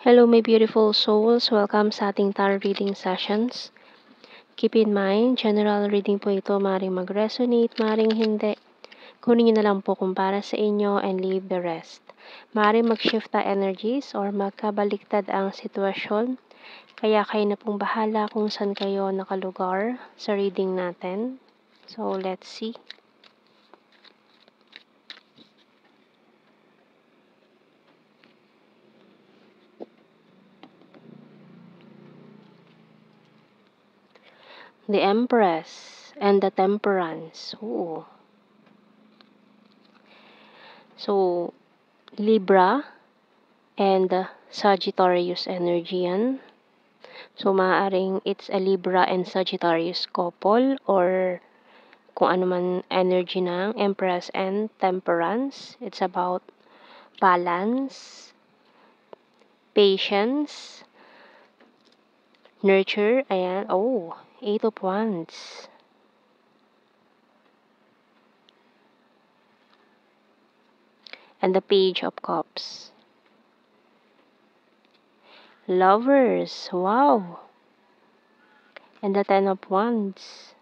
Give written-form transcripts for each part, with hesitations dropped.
Hello, my beautiful souls. Welcome sa ating tarot reading sessions. Keep in mind, general reading po ito. Maring mag-resonate, maring hindi. Kunin nyo na lang po kung para sa inyo and leave the rest. Maring mag-shift na energies or magkabaliktad ang sitwasyon. Kaya kayo na pong bahala kung saan kayo nakalugar sa reading natin. So, let's see. The Empress and the Temperance. Ooh. So, Libra and Sagittarius energy yan. So, maaaring it's a Libra and Sagittarius couple or kung ano man energy ng Empress and Temperance. It's about balance, patience, nurture. Ayan. Oh, 8 of Wands. And the Page of Cups. Lovers. Wow. And the 10 of Wands.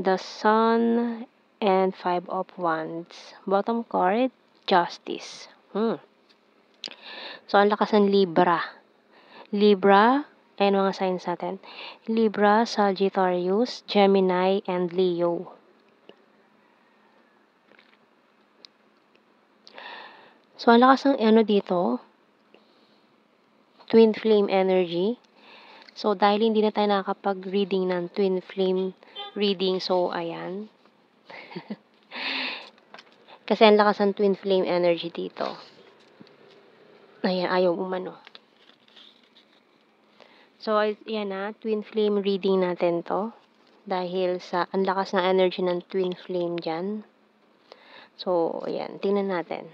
The Sun and 5 of Wands. Bottom card, Justice. So, ang lakas ng Libra. Libra, ayan mga signs natin. Libra, Sagittarius, Gemini, and Leo. So, ang lakas ng dito, twin flame energy. So, dahil hindi na tayo nakakapag-reading ng twin flame reading, so, ayan. Kasi ang lakas ng twin flame energy dito. Ayan, ayaw umano. So, ayan na, twin flame reading natin to. Dahil sa ang lakas ng energy ng twin flame dyan. So, ayan, tingnan natin.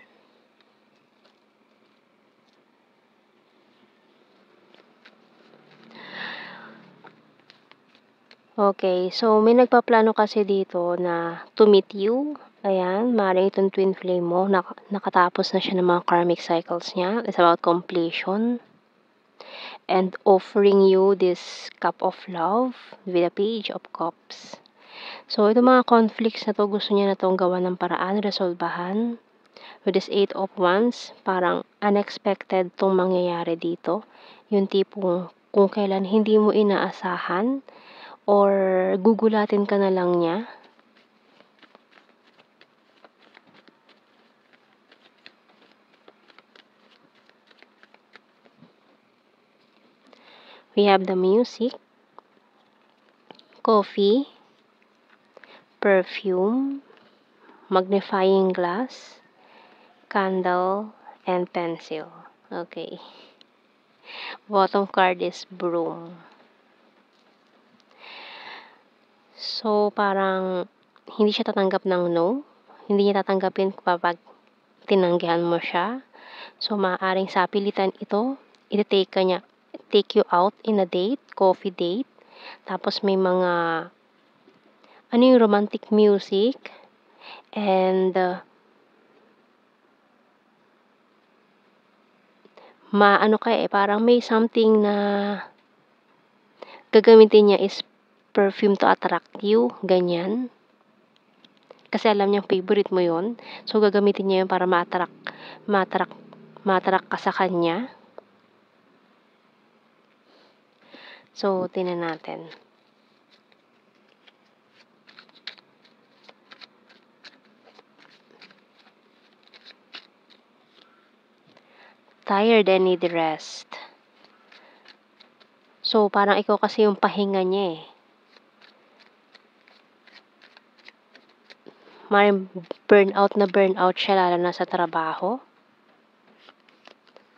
Okay, so may nagpaplano kasi dito na to meet you. Ayan, maaaring itong twin flame mo, nakatapos na siya ng mga karmic cycles niya. It's about completion. And offering you this cup of love with a Page of Cups. So, itong mga conflicts na to, gusto niya na itong gawa ng paraan, resolbahan. With this 8 of Wands, parang unexpected tong mangyayari dito. Yung tipong kung kailan hindi mo inaasahan or gugulatin ka na lang niya. We have the music, coffee, perfume, magnifying glass, candle, and pencil. Okay. Bottom card is broom. So, parang hindi siya tatanggap ng no. Hindi niya tatanggapin kapag tinanggihan mo siya. So, maaaring sa pilitan ito, take you out in a date, coffee date. Tapos may mga, yung romantic music. And, parang may something na gagamitin niya is perfume to attract you, ganyan. Kasi alam niyang favorite mo yon. So, gagamitin niya yun para ma-attract ka sa kanya. So, tingnan natin. Tired and need rest. So, parang ikaw kasi yung pahinga niya eh. Maring burnout siya lalo na sa trabaho.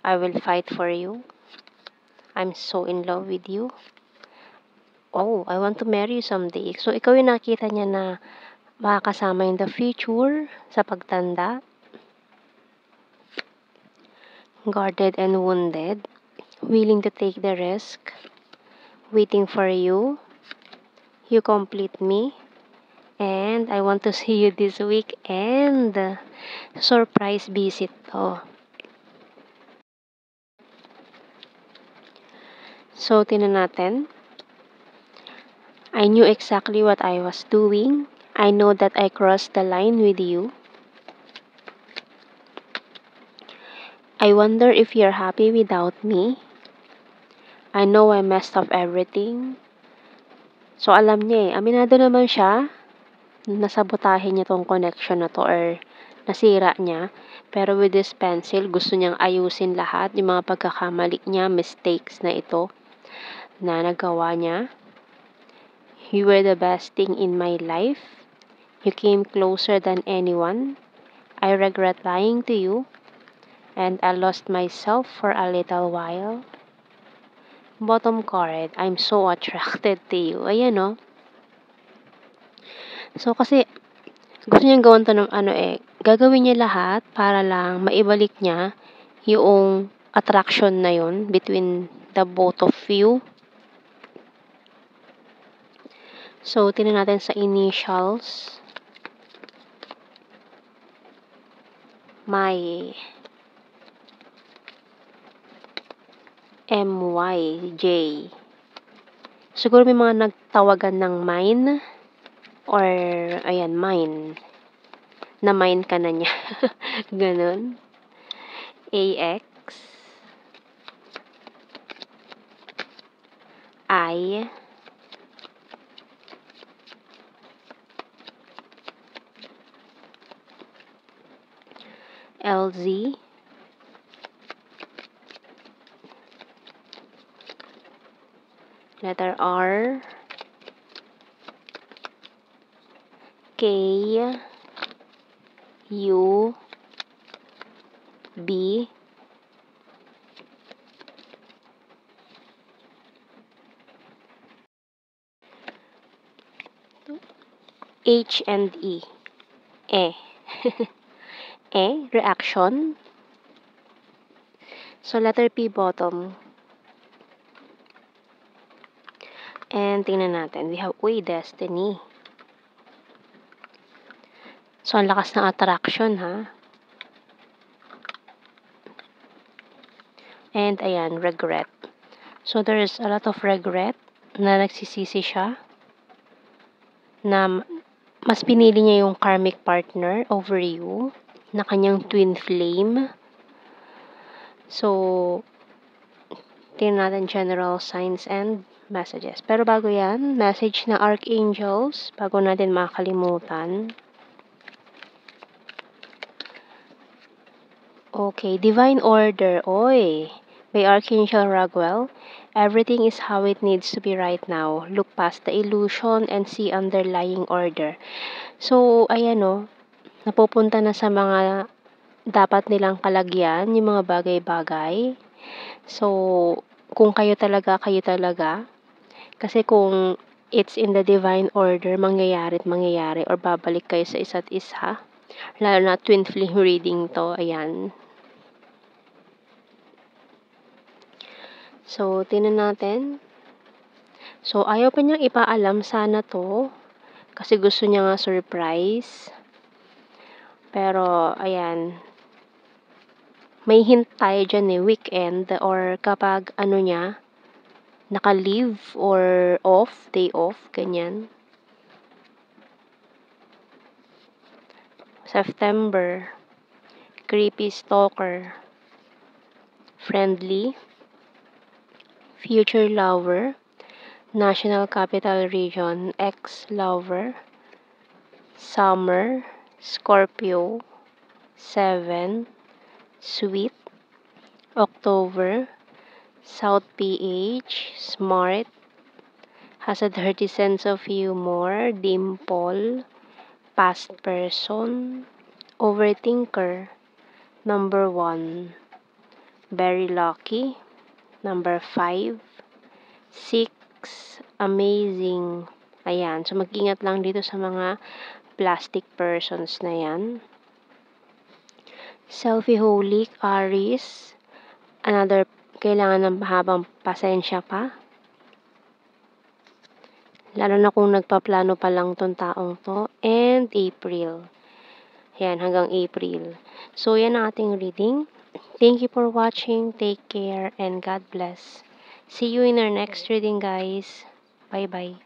I will fight for you. I'm so in love with you. Oh, I want to marry you someday. So, ikaw yung nakita niya na makakasama in the future sa pagtanda. Guarded and wounded. Willing to take the risk. Waiting for you. You complete me. And I want to see you this week. And surprise visit to. So, tingnan natin. I knew exactly what I was doing. I know that I crossed the line with you. I wonder if you're happy without me. I know I messed up everything. So, alam niya aminado naman siya. Nasabotahe niya tong connection na to or nasira niya. Pero with this pencil, gusto niyang ayusin lahat yung mga pagkakamali niya, mistakes na ito na nagawa niya. You were the best thing in my life. You came closer than anyone. I regret lying to you. And I lost myself for a little while. Bottom card, I'm so attracted to you. Ayan, no? So, kasi, gusto niyang gawan to ng gagawin niya lahat para lang maibalik niya yung attraction na yun between the both of you. So, tingnan natin sa initials. My MYJ. Siguro may mga nagtawagan ng mine or ayan, mine. Na mine ka na niya. Ganun. AX I LZ letter R K U B H and E. Reaction. So, letter P bottom. And tingnan natin. We have, destiny. So, ang lakas ng attraction, ha? And, ayan, regret. So, there's a lot of regret na nagsisisi siya na mas pinili niya yung karmic partner over you na kanyang twin flame. So, tingnan natin general signs and messages. Pero bago yan, message na archangels, bago natin makalimutan. Okay, divine order. Oy, by Archangel Raguel. Everything is how it needs to be right now. Look past the illusion and see underlying order. So, ayan o, napupunta na sa mga dapat nilang kalagyan, yung mga bagay-bagay. So, kung kayo talaga. Kasi kung it's in the divine order, mangyayari or babalik kayo sa isa't isa. Lalo na twin flame reading to, ayan. So, tingnan natin. So, ayaw pa niyang ipaalam sana to. Kasi gusto niya nga surprise. Pero, ayan. May hint tayo dyan weekend or kapag naka-leave or off, day off, ganyan. September. Creepy stalker. Friendly. Future lover. National Capital Region, ex-lover. Summer. Scorpio. 7. Sweet. October. South PH. Smart. Has a dirty sense of humor. Dimple. Past person. Overthinker. Number 1. Very lucky. Number 5. 6. Amazing. Ayan. So, mag-ingat lang dito sa mga plastic persons na yan. Selfie-holic, Aries. Another, kailangan ng mahabang pasensya pa. Lalo na kung nagpaplano pa lang tong taong to. And April. Ayan, hanggang April. So, yan ang ating reading. Thank you for watching. Take care and God bless. See you in our next reading, guys. Bye-bye.